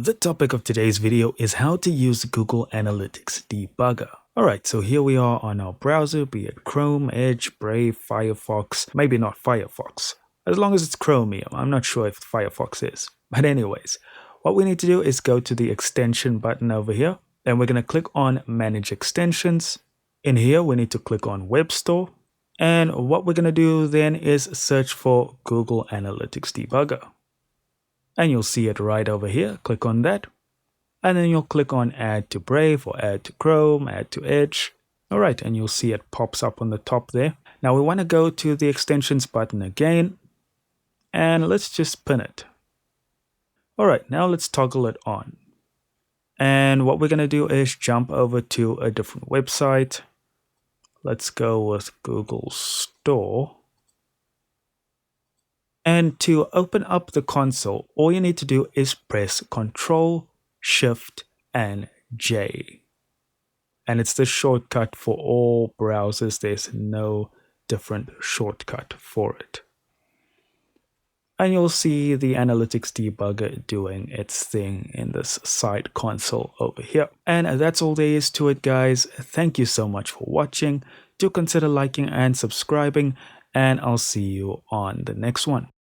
The topic of today's video is how to use Google Analytics Debugger. Alright, so here we are on our browser, be it Chrome, Edge, Brave, Firefox, maybe not Firefox. As long as it's Chromium, I'm not sure if Firefox is. But anyways, what we need to do is go to the extension button over here. Then we're going to click on Manage Extensions. In here, we need to click on Web Store. And what we're going to do then is search for Google Analytics Debugger. And you'll see it right over here. Click on that. And then you'll click on Add to Brave or Add to Chrome, Add to Edge. All right, and you'll see it pops up on the top there. Now we want to go to the Extensions button again. And let's just pin it. All right, now let's toggle it on. And what we're going to do is jump over to a different website. Let's go with Google Store. And to open up the console, all you need to do is press Ctrl, Shift, and J. And it's the shortcut for all browsers. There's no different shortcut for it. And you'll see the Analytics Debugger doing its thing in this side console over here. And that's all there is to it, guys. Thank you so much for watching. Do consider liking and subscribing, and I'll see you on the next one.